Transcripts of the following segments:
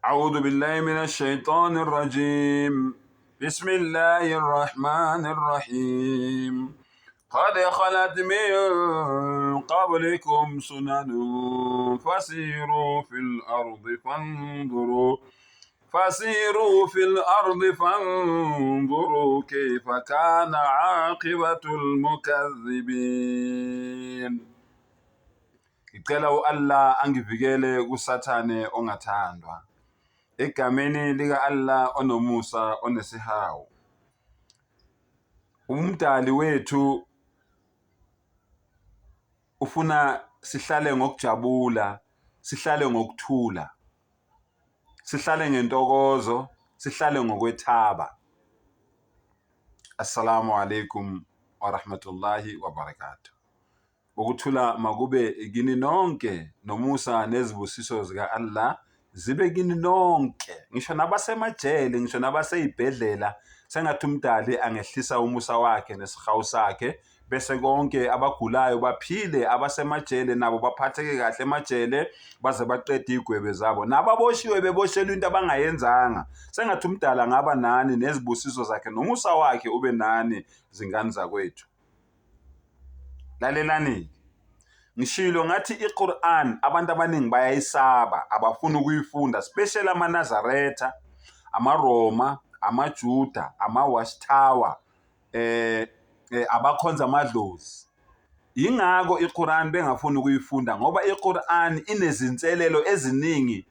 أعوذ بالله من الشيطان الرجيم. بسم الله الرحمن الرحيم. قد خلت من قبلكم سنن فسيروا في الأرض فانظروا كيف كان عاقبة المكذبين. Ngicela u-Allah angivikele kusathane ongathandwa. Egameni lika Allah onomusa onesihawu. Umdali wethu ufuna sihlale ngokujabula, sihlale ngokuthula, sihlale ngentokozo, sihlale ngokwethaba. Assalamu alaikum wa rahmatullahi wa barakatuh. Ukuthula makube kini nonke, nomusa nezibusiso zika Allah zibe kini nonke, ngisho nabasemajele, ngisho nabaseyibhedlela. Sengathi umdali angehlisa umusa wakhe nesihawu sakhe, bese konke abagulayo baphile, abasemajele nabo baphatheke kahle emajele baze baqede igwebe zabo, nababoshiwe beboshelwe into abangayenzanga. Sengathi umdala ngaba nani, nezibusiso zakhe nomusa wakhe ube nani, zingane zakwethu. Lalelani, ngishilo ngathi iQuran abantu abaningi bayayisaba, abafuna ukuyifunda, especially amaNazaretha, amaRoma, amaJuda, amaWatchtower, abakhonza amadlozi. Ingako iQuran bengafuni ukuyifunda ngoba iQuran inezinselelo eziningi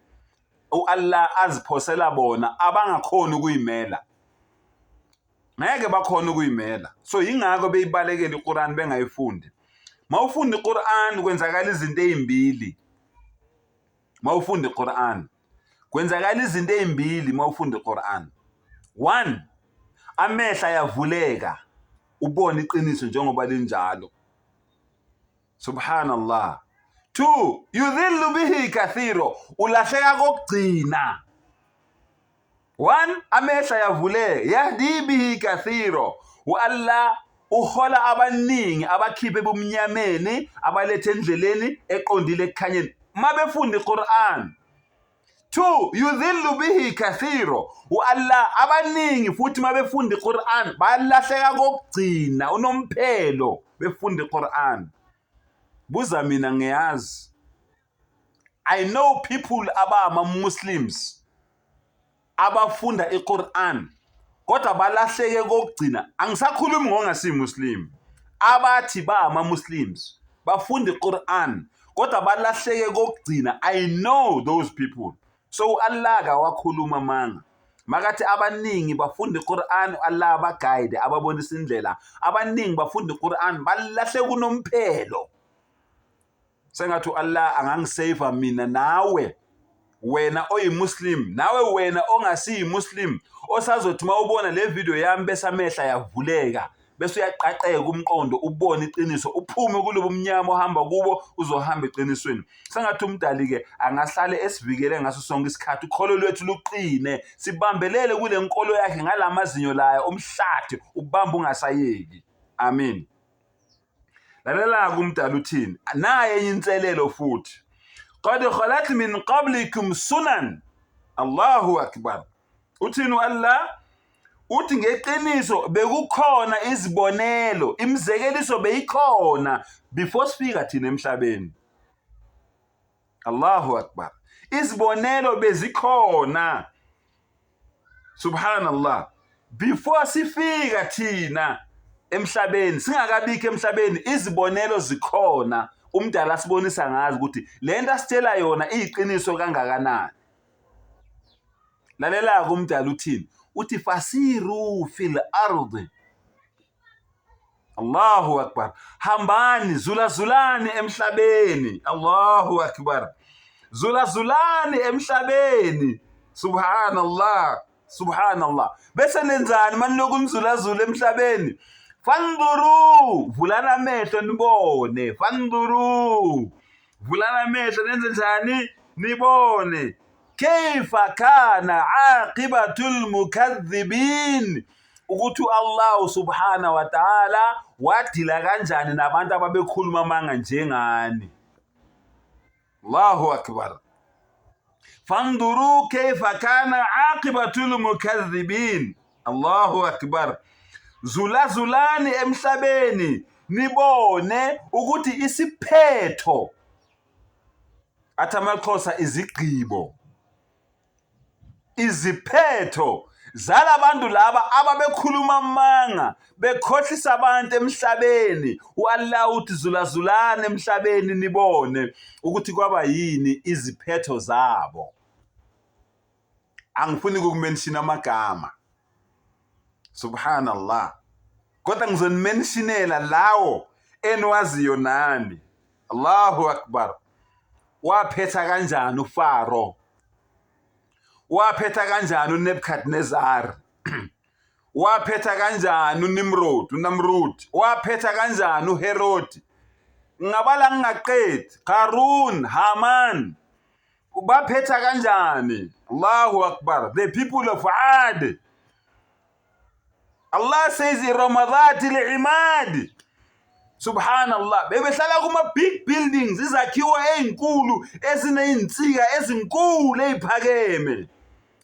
uAllah aziphosela bona abangakhona ukuyimela. Ngeke bakhona ukuyimela. So ingako beyibalekela iQuran bengayifundi. Mawufunda iQuran kwenzakala izinto ezimbili. Mawufunda iQuran kwenzakala izinto ezimbili mawufunda iQuran. 1, amehla ayavuleka ubone iqiniso njengoba linjalo. Subhanallah. 2, yudhillu bihi kathiro, ulahleka kokugcina. 1, amehla ayavuleka, yahdi bihi kathiro, uAllah uhola abaningi abakhiphe ebumnyameni abalethe endleleni eqondile ekukhanyeni mabefunda iQuran. 2, yudhillu bihi kathiro, uAllah abaningi futhi mabefunda iQuran balahleka kokugcina, unomphelo befunda iQuran. Buza mina ngiyazi, I know people abama Muslims abafunda iQuran kodwa balahleke kokugcina. Angisakhulumi ngongasi Muslim, abathi ba ama Muslims bafunda iQuran kodwa balahleke kokugcina. I know those people. So Allah kawakhuluma manga makathi abaningi bafunda iQuran, Allah abaguide, ababonisa indlela. Abaningi bafunda iQuran balahle kunomphelo. Sengathi Allah angangisave mina nawe, wena oyimuslim, nawe wena ongasiyi muslim, osazothi mawubona le video yami bese amehla yavuleka, bese uyaqaqeka umqondo, ubone iqiniso, uphume kulobo mnyama ohamba kubo uzohamba eqinisweni. Sengathi umdali ke angahlale esivikele ngaso sonke isikhathi, ukholo lwethu luqine, sibambelele kule nkolo yakhe ngalamazinyo layo omhlathi, ubamba ungasayeki. Amen. Lalela kumdali uthini, naye inselelo futhi. Qad khalat min qablikum sunan. Allahu akbar. Uthini Allah? Uthi ngeqiniso bekukhona izibonelo, imizekeliso beyikhona before sifika thina emhlabeni. Allahu akbar. Izibonelo bezikhona. Subhanallah. Before sifika thina emhlabeni, singakabikho emhlabeni, izibonelo zikhona. Umdala sibonisa ngazi ukuthi lento asitshela yona iyiqiniso kangakanani. Lalela kumdala uthini? Uthi fasiru fil ardi. Allahu akbar. Hambani, zulazulani emhlabeni. Allahu akbar. Zulazulani emhlabeni. Subhanallah. Subhanallah. Bese nenzani maniloku umzulazula emhlabeni? Fanduru, vulana amehlo nibone. Fanduru, vulana amehlo nenze njani? Nibone. Kayfa kana aqibatul mukadhibin, ukuthi Allah subhanahu wa ta'ala wadila kanjani nabantu ababekhuluma manga njengani. Allahu akbar. fanduru kayfa kana aqibatul mukaththibin. Allahu akbar. Zulazulani emhlabeni nibone ukuthi isiphetho athi amaXhosa izigqibo, iziphetho zalabantu laba ababekhuluma amanga bekhohlisa abantu emhlabeni. U-Allah uthi zulazulani emhlabeni nibone ukuthi kwaba yini iziphetho zabo. Angifuni ukumenshina amagama, subhanallah, kodwa ngizonimentionela lawo enwaziyo nani. Allahu akbar. Waphetha kanjani uFaro? Waphetha kanjani uNebukadnezar? Waphetha kanjani uNamrud? Waphetha kanjani uHerod? Ngabala ngingaqedi. Qarun, Haman. Baphetha kanjani? Allahu akbar. The people of Ad. Allah says iramadhati al-imad. Subhanallah. Bebehlala kuma big buildings, izakhiwo ezinkulu ezinezinsika ezinkulu eziphakeme.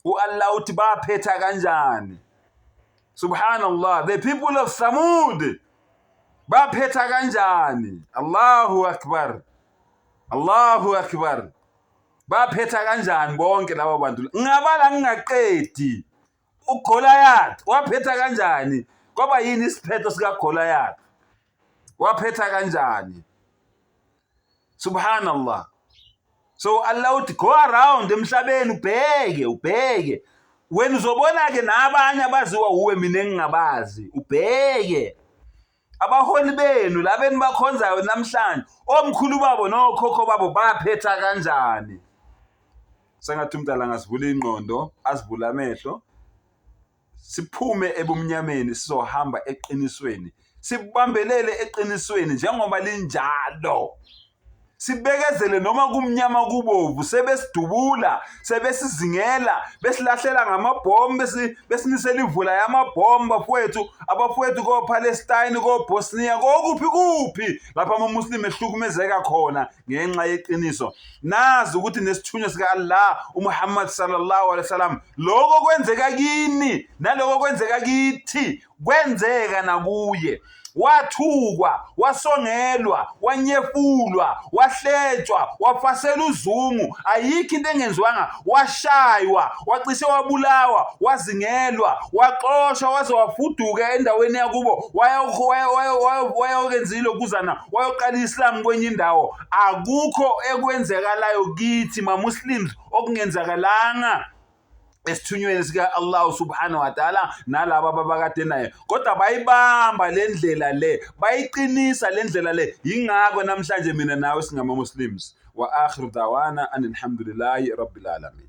U-Allah uthi baphetha kanjani? Subhanallah. The people of Samud baphetha kanjani? Allahu akbar. Allahu akbar. Baphetha kanjani bonke laba bantu? Ngabala ngingaqedi. uGoliath waphetha kanjani? Kwaba yini isiphetho sikaGoliath? Waphetha kanjani? Subhanallah. So Allah uthi go around emhlabeni ubheke. Wena uzobona ke nabanye abaziwa uwe mina engingabazi. Ubheke abaholi benu labeni bakhonzayo namhlanje, omkhulu babo nokhokho babo baphetha kanjani? Sengathi umntala ngasivula ingqondo, asivula amehlo, siphume ebumnyameni sizohamba eqinisweni, sibambelele eqinisweni njengoba linjalo. Sibekezele noma kumnyama kubovu, sebesidubula, sebesizingela, besilahlela ngamabhombe, besinisela ivula yamabhomba bafowethu, abafowethu koPalestine, koBosnia, kokuphi lapha amaMuslim ehlukumezeka khona ngenxa yeqiniso. Nazi ukuthi nesithunywa sika Allah uMuhammad sallallahu alaihi wasallam, lokho kwenzeka kini naloko kwenzeka kithi kwenzeka nakuye. Wathukwa, wasongelwa, wanyefulwa, wahletshwa, wafasela uzungu, ayikho into engenziwanga. Washaywa, wacishe wabulawa, wazingelwa, waxoshwa waze wafuduka endaweni yakubo, wayokenzile kuzana, wayoqala iSlam kwenye indawo. Akukho ekwenzekalayo kithi ma-Muslims okungenzakalanga esithunyweni sika Allah subhanahu wa ta'ala nalabo ababakade naye, kodwa bayibamba lendlela le, bayiqinisa lendlela le. Yingakho namhlanje mina nawe singama-Muslims. Wa akhiru dawana alhamdulillahi rabbil alamin.